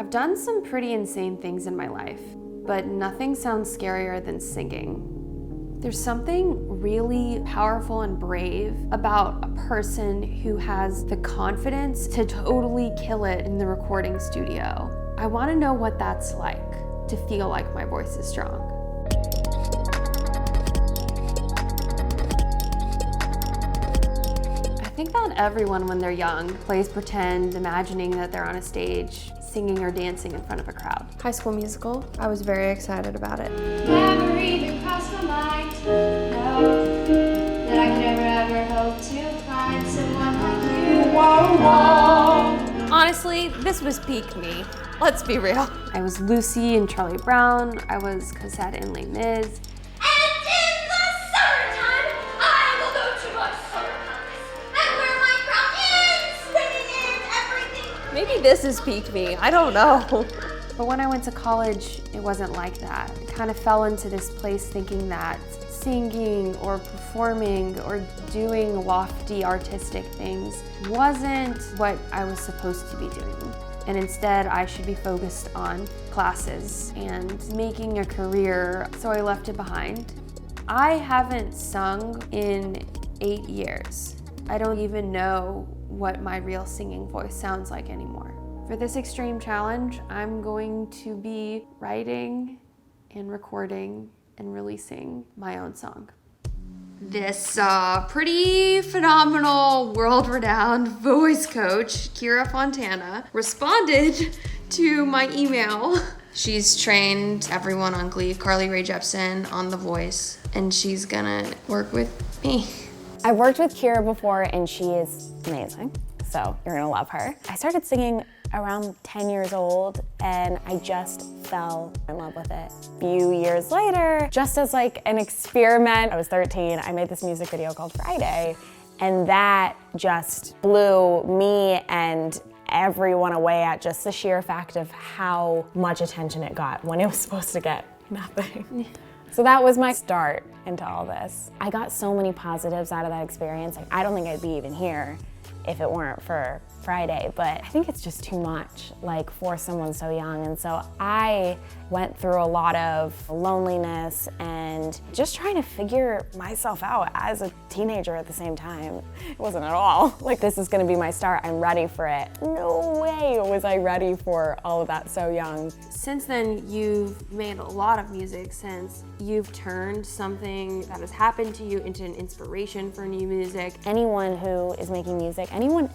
I've done some pretty insane things in my life, but nothing sounds scarier than singing. There's something really powerful and brave about a person who has the confidence to totally kill it in the recording studio. I want to know what that's like, to feel like my voice is strong. I think that everyone, when they're young, plays pretend, imagining that they're on a stage, singing or dancing in front of a crowd. High School Musical, I was very excited about it. Never even crossed my mind to know that I could ever hope to find someone like you. Whoa. Honestly, this was peak me. Let's be real. I was Lucy in Charlie Brown. I was Cosette in Les Mis. And in the summertime, I will go to a summer palace and wear my crown and singing and everything. Maybe this is peak me, I don't know. But when I went to college, it wasn't like that. I kind of fell into this place thinking that singing or performing or doing lofty artistic things wasn't what I was supposed to be doing. And instead, I should be focused on classes and making a career, so I left it behind. I haven't sung in 8 years. I don't even know what my real singing voice sounds like anymore. For this extreme challenge, I'm going to be writing and recording and releasing my own song. This pretty phenomenal, world-renowned voice coach, Khare Fontana, responded to my email. She's trained everyone on Glee, Carly Rae Jepsen on The Voice, and she's gonna work with me. I've worked with Khare before and she is amazing, so you're gonna love her. I started singing around 10 years old and I just fell in love with it. A few years later, just as like an experiment, I was 13, I made this music video called Friday, and that just blew me and everyone away at just the sheer fact of how much attention it got when it was supposed to get nothing. So that was my start into all this. I got so many positives out of that experience. Like, I don't think I'd be even here if it weren't for Friday, but I think it's just too much, like, for someone so young. And so I went through a lot of loneliness and just trying to figure myself out as a teenager at the same time. It wasn't at all like, this is gonna be my start, I'm ready for it. No way was I ready for all of that so young. Since then, you've made a lot of music since you've turned something that has happened to you into an inspiration for new music. Anyone who is making music, anyone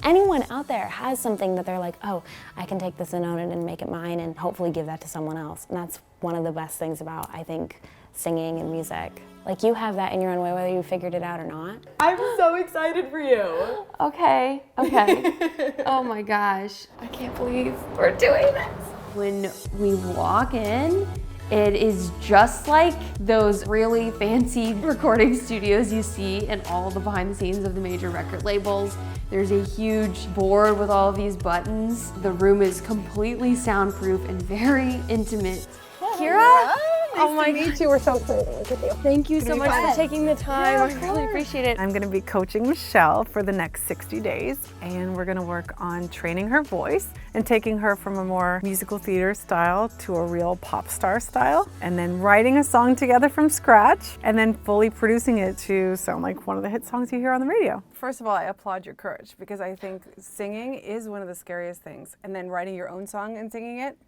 out there has something that they're like, oh, I can take this and own it and make it mine and hopefully give that to someone else. And that's one of the best things about, I think, singing and music. Like, you have that in your own way, whether you figured it out or not. I'm so excited for you. Okay. Oh my gosh. I can't believe we're doing this. When we walk in, it is just like those really fancy recording studios you see in all the behind the scenes of the major record labels. There's a huge board with all of these buttons. The room is completely soundproof and very intimate. Khare? Nice to meet you. We're so excited to work with you. Thank you so much for taking the time. I really appreciate it. I'm going to be coaching Michelle for the next 60 days, and we're going to work on training her voice and taking her from a more musical theater style to a real pop star style, and then writing a song together from scratch, and then fully producing it to sound like one of the hit songs you hear on the radio. First of all, I applaud your courage, because I think singing is one of the scariest things, and then writing your own song and singing it,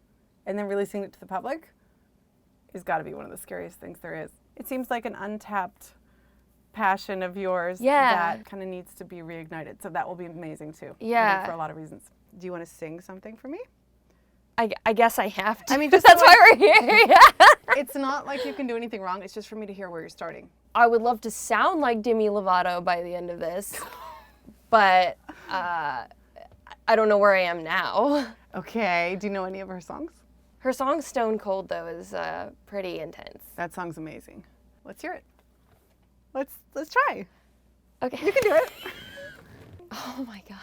and then releasing it to the public has got to be one of the scariest things there is. It seems like an untapped passion of yours that kind of needs to be reignited. So that will be amazing too. Yeah. I think for a lot of reasons. Do you want to sing something for me? I guess I have to. I mean, just that's why we're here. Yeah. It's not like you can do anything wrong. It's just for me to hear where you're starting. I would love to sound like Demi Lovato by the end of this, but I don't know where I am now. Okay. Do you know any of her songs? Her song Stone Cold, though, is pretty intense. That song's amazing. Let's hear it. Let's try. Okay. You can do it. Oh my God.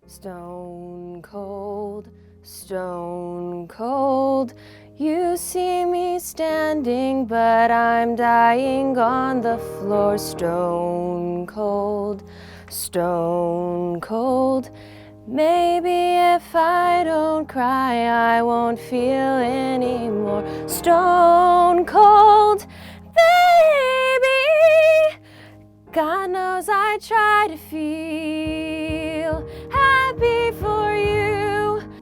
Stone cold, you see me standing, but I'm dying on the floor. Stone cold, Stone cold. Maybe if I don't cry, I won't feel anymore. Stone cold, baby. God knows I try to feel happy for you.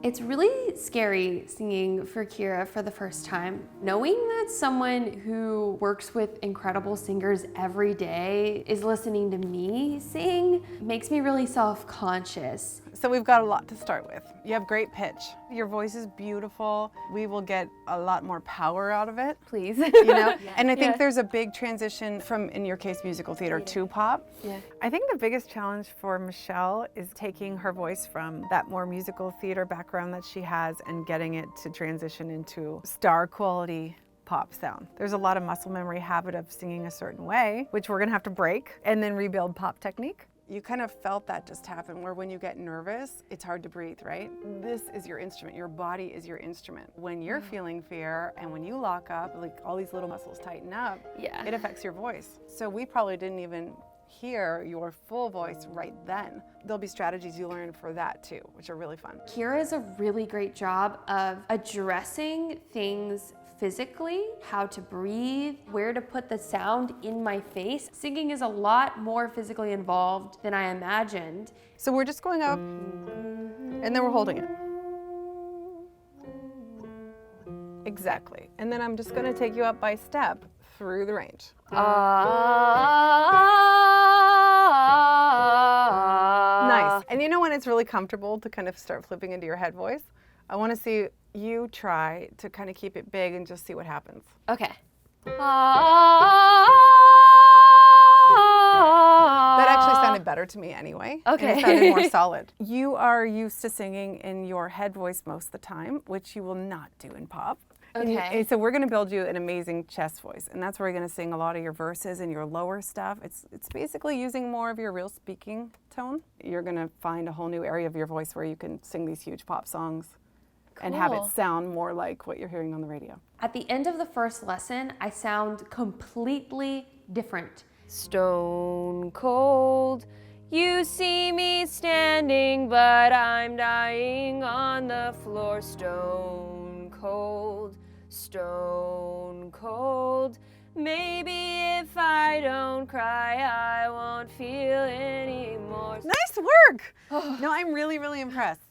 It's really scary singing for Khare for the first time. Knowing that someone who works with incredible singers every day is listening to me sing makes me really self-conscious. So we've got a lot to start with. You have great pitch. Your voice is beautiful. We will get a lot more power out of it. Please. You know? And I think there's a big transition from, in your case, musical theater to pop. Yeah. I think the biggest challenge for Michelle is taking her voice from that more musical theater background that she has and getting it to transition into star quality pop sound. There's a lot of muscle memory habit of singing a certain way, which we're gonna have to break and then rebuild pop technique. You kind of felt that just happen where when you get nervous, it's hard to breathe, right? This is your instrument. Your body is your instrument. When you're feeling fear and when you lock up, like all these little muscles tighten up, it affects your voice. So we probably didn't even hear your full voice right then. There'll be strategies you learn for that too, which are really fun. Khare does a really great job of addressing things physically, how to breathe, where to put the sound in my face. Singing is a lot more physically involved than I imagined. So we're just going up and then we're holding it. Exactly. And then I'm just gonna take you up by step through the range. Nice. And you know when it's really comfortable to kind of start flipping into your head voice? I want to see you try to kind of keep it big and just see what happens. Okay. That actually sounded better to me anyway. Okay. And it sounded more solid. You are used to singing in your head voice most of the time, which you will not do in pop. Okay. So we're going to build you an amazing chest voice, and that's where you're going to sing a lot of your verses and your lower stuff. It's basically using more of your real speaking tone. You're going to find a whole new area of your voice where you can sing these huge pop songs and have it sound more like what you're hearing on the radio. At the end of the first lesson, I sound completely different. Stone cold. You see me standing, but I'm dying on the floor. Stone cold, stone cold. Maybe if I don't cry, I won't feel anymore. Nice work! No, I'm really, really impressed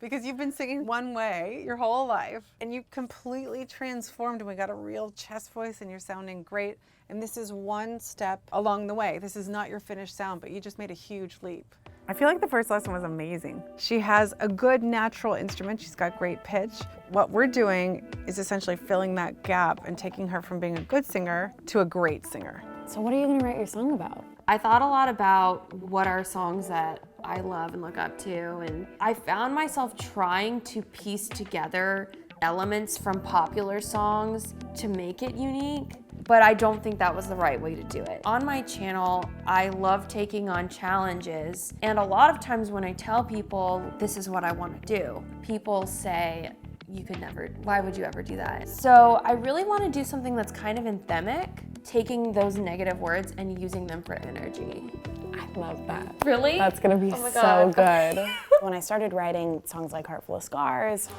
because you've been singing one way your whole life and you completely transformed and we got a real chest voice and you're sounding great. And this is one step along the way. This is not your finished sound, but you just made a huge leap. I feel like the first lesson was amazing. She has a good natural instrument. She's got great pitch. What we're doing is essentially filling that gap and taking her from being a good singer to a great singer. So what are you gonna write your song about? I thought a lot about what are songs that I love and look up to, and I found myself trying to piece together elements from popular songs to make it unique, but I don't think that was the right way to do it. On my channel, I love taking on challenges, and a lot of times when I tell people this is what I want to do, people say, you could never, why would you ever do that? So I really want to do something that's kind of anthemic, taking those negative words and using them for energy. I love that. Really? That's gonna be my so God. good. When I started writing songs like Heart Full of Scars,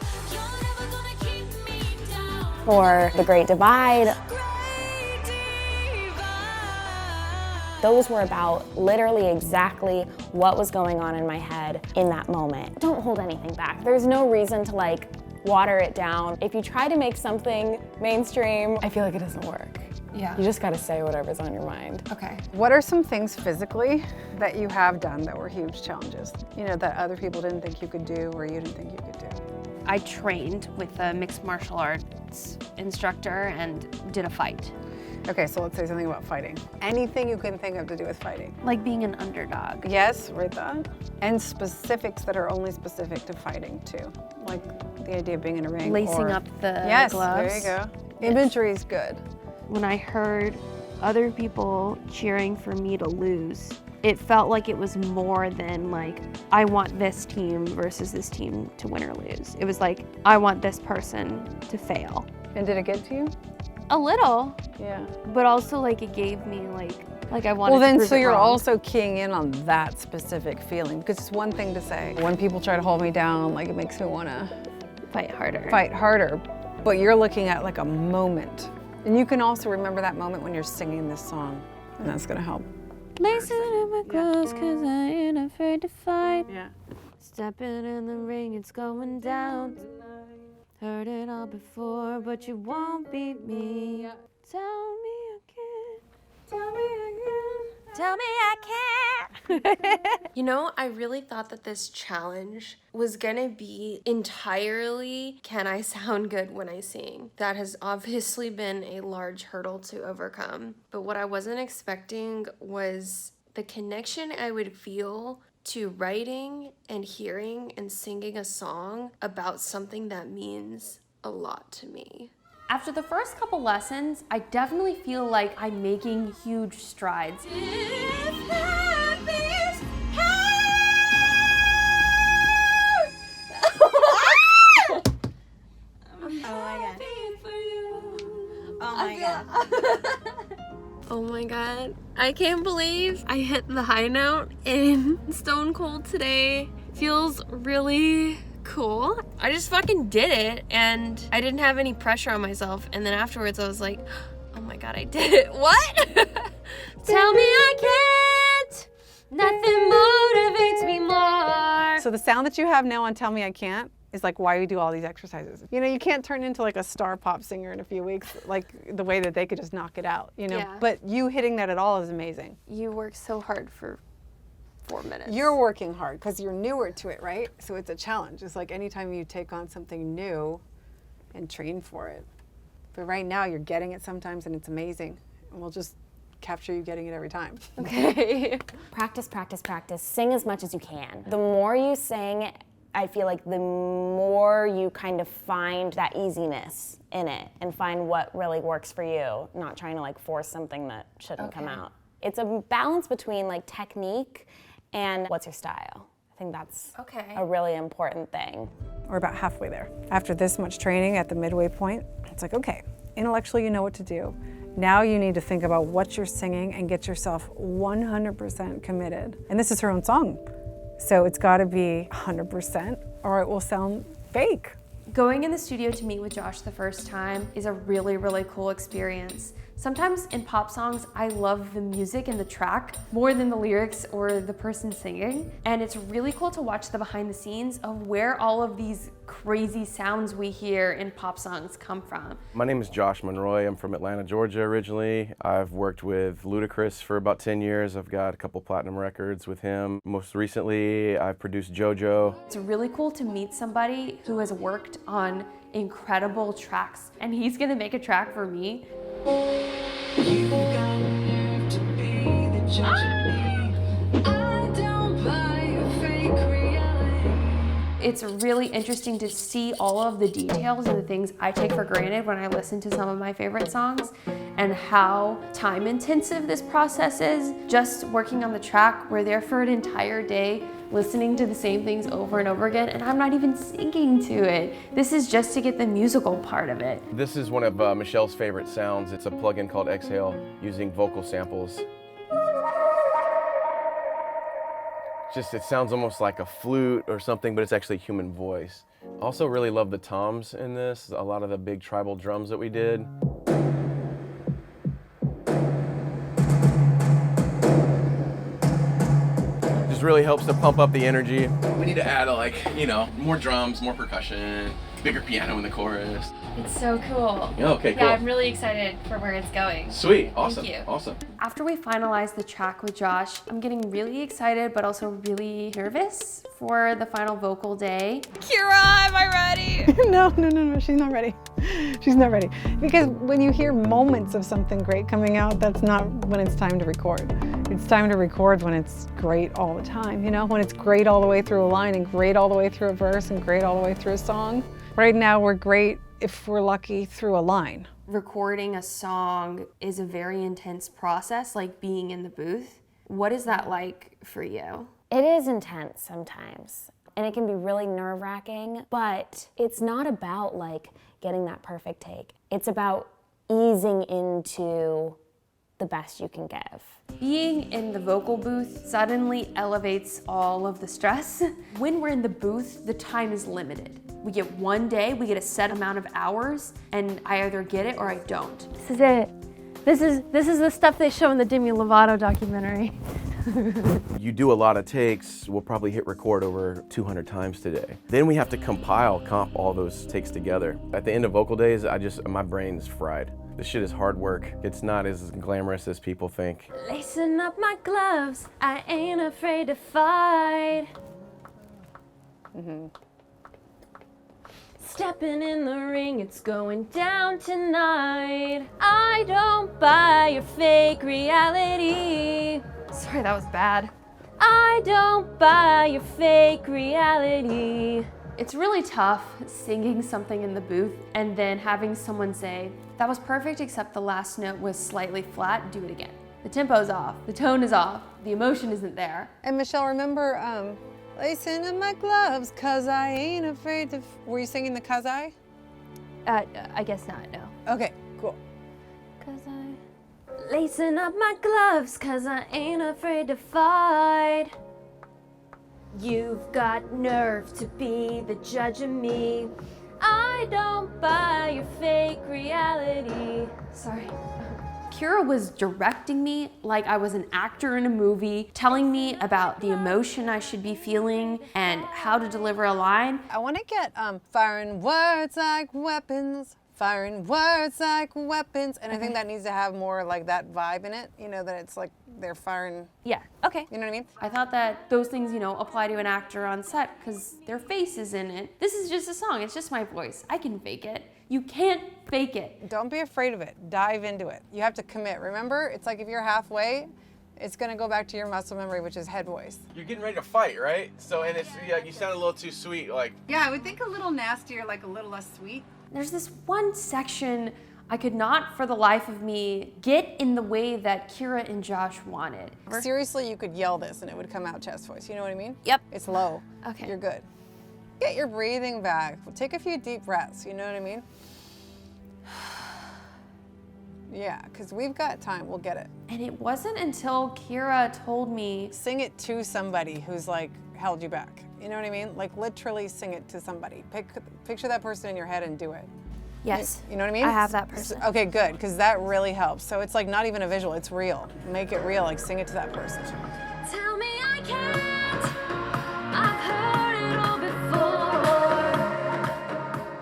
or The Great Divide, those were about literally exactly what was going on in my head in that moment. Don't hold anything back. There's no reason to like water it down. If you try to make something mainstream, I feel like it doesn't work. Yeah. You just gotta say whatever's on your mind. Okay. What are some things physically that you have done that were huge challenges? You know, that other people didn't think you could do or you didn't think you could do? I trained with a mixed martial arts instructor and did a fight. Okay, so let's say something about fighting. Anything you can think of to do with fighting. Like being an underdog. Yes, right that. And specifics that are only specific to fighting too. Like the idea of being in a ring. Lacing or... up the yes, gloves. there you go. Imagery is good. When I heard other people cheering for me to lose, it felt like it was more than like, I want this team versus this team to win or lose. It was like, I want this person to fail. And did it get to you? A little, Yeah. but also like it gave me like I wanted Well, then, to prove so it you're wrong. also keying in on that specific feeling, because it's one thing to say, when people try to hold me down, like it makes me want to fight harder. fight harder, but you're looking at like a moment. And you can also remember that moment when you're singing this song, and that's gonna help. Lacing up my clothes 'cause I ain't afraid to fight. Yeah. Stepping in the ring, it's going down. Heard it all before, but you won't beat me. Tell me again. Tell me again. Tell me I can't. You know, I really thought that this challenge was gonna be entirely, can I sound good when I sing? That has obviously been a large hurdle to overcome. But what I wasn't expecting was the connection I would feel to writing and hearing and singing a song about something that means a lot to me. After the first couple lessons, I definitely feel like I'm making huge strides. Oh my god. I can't believe I hit the high note in Stone Cold today. Feels really cool. I just fucking did it and I didn't have any pressure on myself. And then afterwards I was like, oh my god, I did it. What? Tell me I can't. Nothing motivates me more. So the sound that you have now on Tell Me I Can't is like why we do all these exercises. You know, you can't turn into like a star pop singer in a few weeks, like the way that they could just knock it out, you know? Yeah. But you hitting that at all is amazing. You worked so hard for 4 minutes. You're working hard because you're newer to it, right? So it's a challenge. It's like anytime you take on something new and train for it. But right now you're getting it sometimes and it's amazing. And we'll just capture you getting it every time. Okay. Practice, practice, practice. Sing as much as you can. The more you sing, I feel like the more you kind of find that easiness in it and find what really works for you, not trying to like force something that shouldn't come out. It's a balance between like technique and what's your style. I think that's a really important thing. We're about halfway there. After this much training at the midway point, it's like, okay, intellectually you know what to do. Now you need to think about what you're singing and get yourself 100% committed. And this is her own song. So it's gotta be 100% or it will sound fake. Going in the studio to meet with Josh the first time is a really, really cool experience. Sometimes in pop songs, I love the music and the track more than the lyrics or the person singing. And it's really cool to watch the behind the scenes of where all of these crazy sounds we hear in pop songs come from. My name is Josh Monroy. I'm from Atlanta, Georgia originally. I've worked with Ludacris for about 10 years. I've got a couple platinum records with him. Most recently, I've produced JoJo. It's really cool to meet somebody who has worked on incredible tracks, and he's gonna make a track for me. It's really interesting to see all of the details and the things I take for granted when I listen to some of my favorite songs and how time intensive this process is. Just working on the track, we're there for an entire day listening to the same things over and over again, and I'm not even singing to it. This is just to get the musical part of it. This is one of Michelle's favorite sounds. It's a plugin called Exhale using vocal samples. It sounds almost like a flute or something, but it's actually human voice. Also really love the toms in this, a lot of the big tribal drums that we did. Just really helps to pump up the energy. We need to add more drums, more percussion, bigger piano in the chorus. It's so cool. Okay, cool. Yeah, I'm really excited for where it's going. Sweet, awesome, Thank you. awesome. After we finalized the track with Josh, I'm getting really excited but also really nervous for the final vocal day. Kira, am I ready? No, she's not ready. She's not ready. Because when you hear moments of something great coming out, that's not when it's time to record. It's time to record when it's great all the time, you know? When it's great all the way through a line and great all the way through a verse and great all the way through a song. Right now we're great if we're lucky through a line. Recording a song is a very intense process, like being in the booth. What is that like for you? It is intense sometimes, and it can be really nerve-wracking, but it's not about like getting that perfect take. It's about easing into the best you can give. Being in the vocal booth suddenly elevates all of the stress. When we're in the booth, the time is limited. We get one day, we get a set amount of hours, and I either get it or I don't. This is it. This is the stuff they show in the Demi Lovato documentary. You do a lot of takes, we'll probably hit record over 200 times today. Then we have to comp all those takes together. At the end of vocal days, my brain's fried. This shit is hard work. It's not as glamorous as people think. Lacing up my gloves, I ain't afraid to fight. Stepping in the ring, it's going down tonight. I don't buy your fake reality. Sorry, that was bad. I don't buy your fake reality. It's really tough singing something in the booth and then having someone say, that was perfect except the last note was slightly flat, do it again. The tempo's off, the tone is off, the emotion isn't there. And Michelle, remember lacing up my gloves, 'cause I ain't afraid to... Were you singing the 'cause I? I guess not, no. Okay, cool. 'Cause I lacing up my gloves, 'cause I ain't afraid to fight. You've got nerve to be the judge of me. I don't buy your fake reality. Sorry. Khare was directing me like I was an actor in a movie, telling me about the emotion I should be feeling and how to deliver a line. I want to get firing words like weapons, firing words like weapons, and I think that needs to have more like that vibe in it, you know, that it's like they're firing, Yeah, okay. you know what I mean? I thought that those things, apply to an actor on set because their face is in it. This is just a song, it's just my voice. I can fake it. You can't fake it. Don't be afraid of it. Dive into it. You have to commit. Remember, it's like if you're halfway, it's gonna go back to your muscle memory, which is head voice. You're getting ready to fight, right? So, and you sound a little too sweet, like. Yeah, I would think a little nastier, like a little less sweet. There's this one section I could not for the life of me get in the way that Khare and Josh wanted. Seriously, you could yell this and it would come out chest voice. You know what I mean? Yep. It's low. Okay. You're good. Get your breathing back. Take a few deep breaths. You know what I mean? Yeah, because we've got time. We'll get it. And it wasn't until Khare told me, Sing it to somebody who's like held you back. You know what I mean? Like literally sing it to somebody. Picture that person in your head and do it. yes, You know what I mean? I have that person. Okay, good, because that really helps. So it's like not even a visual, it's real. Make it real, like sing it to that person. Tell me I can't. I've heard it all before.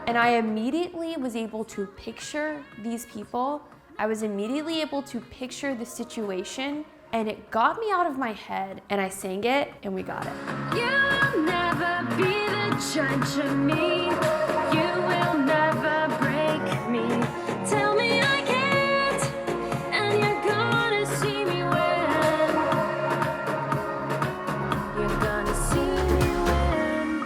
And I immediately was able to picture these people. I was immediately able to picture the situation, and it got me out of my head, and I sang it, and we got it. You'll never be the judge of me. You will never break me. Tell me I can't, and you're gonna see me win. You're gonna see me win.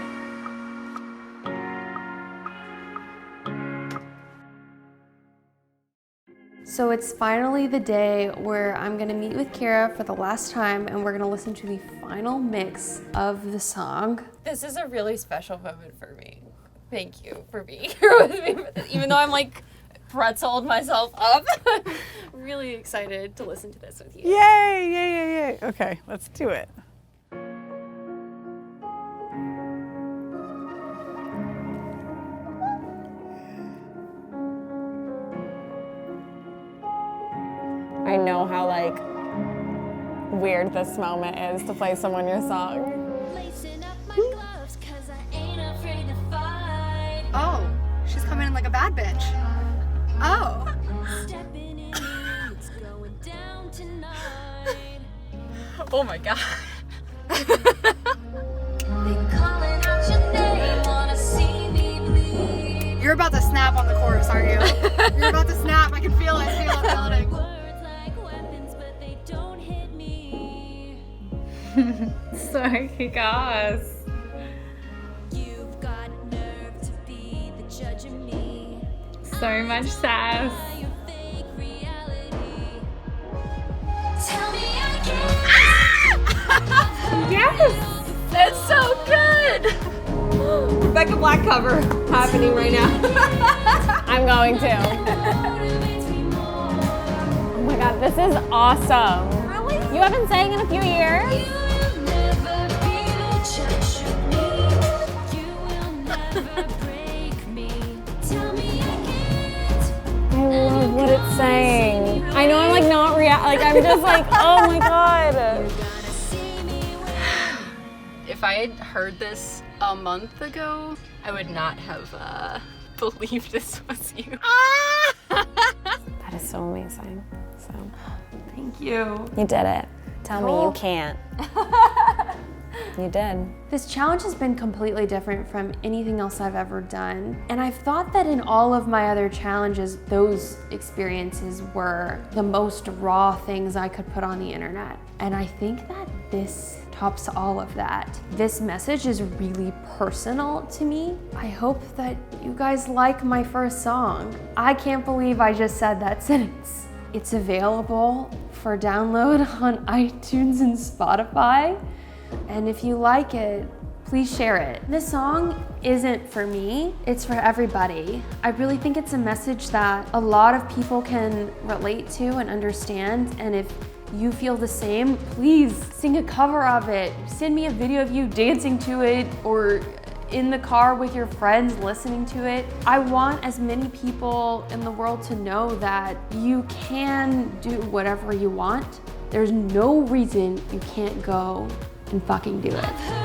So it's finally the day where I'm gonna meet with Khare for the last time, and we're gonna listen to the final mix of the song. This is a really special moment for me. Thank you for being here with me. Even though I'm like pretzeled myself up, I'm really excited to listen to this with you. Yay, yay, yay, yay. Okay, let's do it. I know how like weird this moment is to play someone your song. Lacing up my gloves, 'cause I ain't afraid to fight. Oh, she's coming in like a bad bitch. Oh. Stepping in, it's going down tonight. Oh my god. They calling out your name, wanna see me bleed. You're about to snap on the chorus, aren't you? You're about to snap. I can feel it. I feel it building. Words like weapons, but they don't hit me. Sorry, guys. You've got nerve to be the judge of me. So much sass. Buy your fake reality. Tell me I can't. Yes! That's so good! Rebecca Black cover happening right now. I'm going to. God, this is awesome. Really? You haven't sang in a few years? You'll never be the judge of me. You will never break me. Tell me I can't. I love what it's saying. I know I'm like not like I'm just like, oh my God. If I had heard this a month ago, I would not have believed this was you. That is so amazing. So, Thank you. you did it. Tell me you can't. You did. This challenge has been completely different from anything else I've ever done. And I've thought that in all of my other challenges, those experiences were the most raw things I could put on the internet. And I think that this tops all of that. This message is really personal to me. I hope that you guys like my first song. I can't believe I just said that sentence. It's available for download on iTunes and Spotify. And if you like it, please share it. This song isn't for me, it's for everybody. I really think it's a message that a lot of people can relate to and understand. And if you feel the same, please sing a cover of it. Send me a video of you dancing to it or in the car with your friends listening to it. I want as many people in the world to know that you can do whatever you want. There's no reason you can't go and fucking do it.